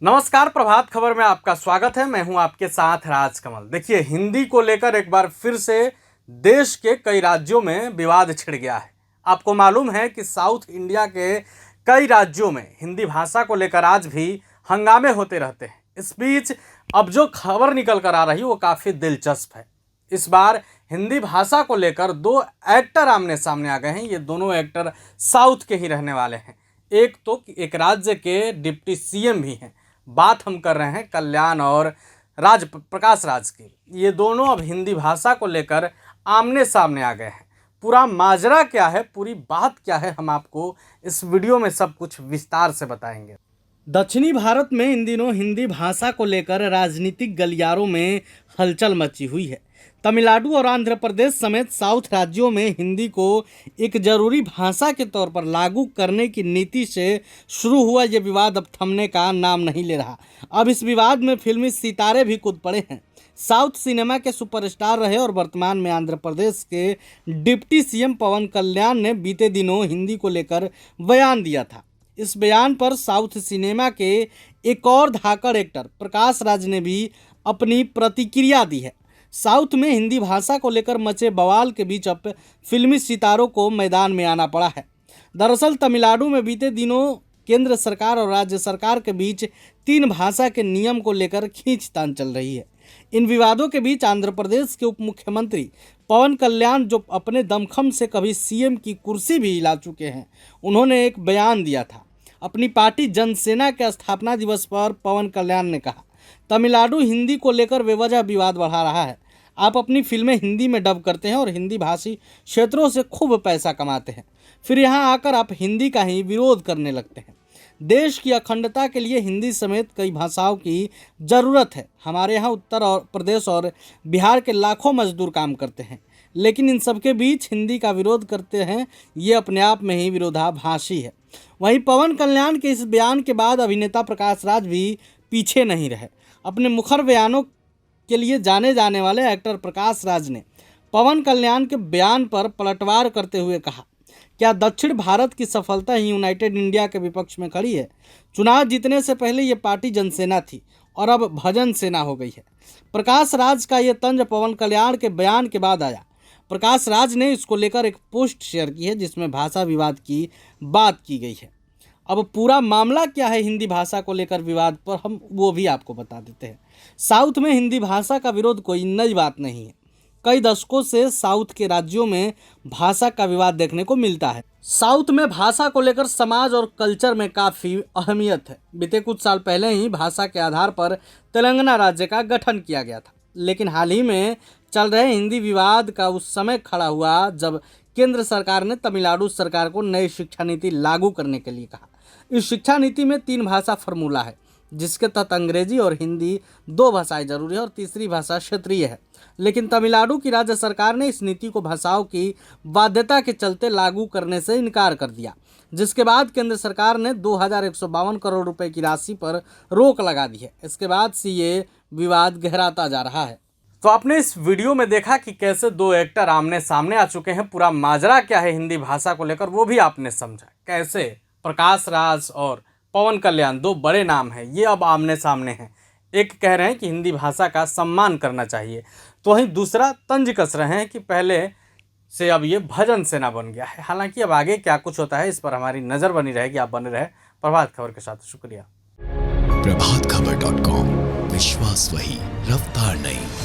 नमस्कार, प्रभात खबर में आपका स्वागत है। मैं हूं आपके साथ राजकमल। देखिए, हिंदी को लेकर एक बार फिर से देश के कई राज्यों में विवाद छिड़ गया है। आपको मालूम है कि साउथ इंडिया के कई राज्यों में हिंदी भाषा को लेकर आज भी हंगामे होते रहते हैं। इस बीच अब जो खबर निकल कर आ रही वो काफ़ी दिलचस्प है। इस बार हिंदी भाषा को लेकर दो एक्टर आमने सामने आ गए हैं। ये दोनों एक्टर साउथ के ही रहने वाले हैं। एक राज्य के डिप्टी सीएम भी हैं। बात हम कर रहे हैं कल्याण और प्रकाश राज की। ये दोनों अब हिंदी भाषा को लेकर आमने सामने आ गए हैं। पूरा माजरा क्या है, पूरी बात क्या है, हम आपको इस वीडियो में सब कुछ विस्तार से बताएंगे। दक्षिणी भारत में इन दिनों हिंदी भाषा को लेकर राजनीतिक गलियारों में हलचल मची हुई है। तमिलनाडु और आंध्र प्रदेश समेत साउथ राज्यों में हिंदी को एक जरूरी भाषा के तौर पर लागू करने की नीति से शुरू हुआ ये विवाद अब थमने का नाम नहीं ले रहा। अब इस विवाद में फिल्मी सितारे भी कूद पड़े हैं। साउथ सिनेमा के सुपरस्टार रहे और वर्तमान में आंध्र प्रदेश के डिप्टी सीएम पवन कल्याण ने बीते दिनों हिंदी को लेकर बयान दिया था। इस बयान पर साउथ सिनेमा के एक और धाकड़ एक्टर प्रकाश राज ने भी अपनी प्रतिक्रिया दी है। साउथ में हिंदी भाषा को लेकर मचे बवाल के बीच अब फिल्मी सितारों को मैदान में आना पड़ा है। दरअसल तमिलनाडु में बीते दिनों केंद्र सरकार और राज्य सरकार के बीच 3 भाषा के नियम को लेकर खींचतान चल रही है। इन विवादों के बीच आंध्र प्रदेश के उप मुख्यमंत्री पवन कल्याण, जो अपने दमखम से कभी सीएम की कुर्सी भी हिला चुके हैं, उन्होंने एक बयान दिया था। अपनी पार्टी जनसेना के स्थापना दिवस पर पवन कल्याण ने कहा, तमिलनाडु हिंदी को लेकर बेवजह विवाद बढ़ा रहा है। आप अपनी फिल्में हिंदी में डब करते हैं और हिंदी भाषी क्षेत्रों से खूब पैसा कमाते हैं, फिर यहाँ आकर आप हिंदी का ही विरोध करने लगते हैं। देश की अखंडता के लिए हिंदी समेत कई भाषाओं की ज़रूरत है। हमारे यहाँ उत्तर प्रदेश और बिहार के लाखों मजदूर काम करते हैं, लेकिन इन सबके बीच हिंदी का विरोध करते हैं, ये अपने आप में ही विरोधाभासी है। वहीं पवन कल्याण के इस बयान के बाद अभिनेता प्रकाश राज भी पीछे नहीं रहे। अपने मुखर बयानों के लिए जाने जाने वाले एक्टर प्रकाश राज ने पवन कल्याण के बयान पर पलटवार करते हुए कहा, क्या दक्षिण भारत की सफलता ही यूनाइटेड इंडिया के विपक्ष में खड़ी है? चुनाव जीतने से पहले ये पार्टी जनसेना थी और अब भजन सेना हो गई है। प्रकाश राज का ये तंज पवन कल्याण के बयान के बाद आया। प्रकाश राज ने इसको लेकर एक पोस्ट शेयर की है जिसमें भाषा विवाद की बात की गई है। अब पूरा मामला क्या है हिंदी भाषा को लेकर विवाद पर, हम वो भी आपको बता देते हैं। साउथ में हिंदी भाषा का विरोध कोई नई बात नहीं है। कई दशकों से साउथ के राज्यों में भाषा का विवाद देखने को मिलता है। साउथ में भाषा को लेकर समाज और कल्चर में काफ़ी अहमियत है। बीते कुछ साल पहले ही भाषा के आधार पर तेलंगाना राज्य का गठन किया गया था, लेकिन हाल ही में चल रहे हिंदी विवाद का उस समय खड़ा हुआ जब केंद्र सरकार ने तमिलनाडु सरकार को नई शिक्षा नीति लागू करने के लिए कहा। इस शिक्षा नीति में 3 भाषा फॉर्मूला है, जिसके तहत अंग्रेजी और हिंदी 2 भाषाएं जरूरी है और तीसरी भाषा क्षेत्रीय है। लेकिन तमिलनाडु की राज्य सरकार ने इस नीति को भाषाओं की बाध्यता के चलते लागू करने से इनकार कर दिया, जिसके बाद केंद्र सरकार ने 2152 करोड़ रुपए की राशि पर रोक लगा दी है। इसके बाद से ये विवाद गहराता जा रहा है। तो आपने इस वीडियो में देखा कि कैसे 2 एक्टर आमने सामने आ चुके हैं। पूरा माजरा क्या है हिंदी भाषा को लेकर वो भी आपने समझा। कैसे प्रकाश राज और पवन कल्याण, 2 बड़े नाम हैं, ये अब आमने सामने हैं। एक कह रहे हैं कि हिंदी भाषा का सम्मान करना चाहिए, तो वहीं दूसरा तंज कस रहे हैं कि पहले से अब ये भजन सेना बन गया है। हालांकि अब आगे क्या कुछ होता है इस पर हमारी नज़र बनी रहेगी। आप बने रहे प्रभात खबर के साथ। शुक्रिया। प्रभातखबर.com, विश्वास वही, रफ्तार नहीं।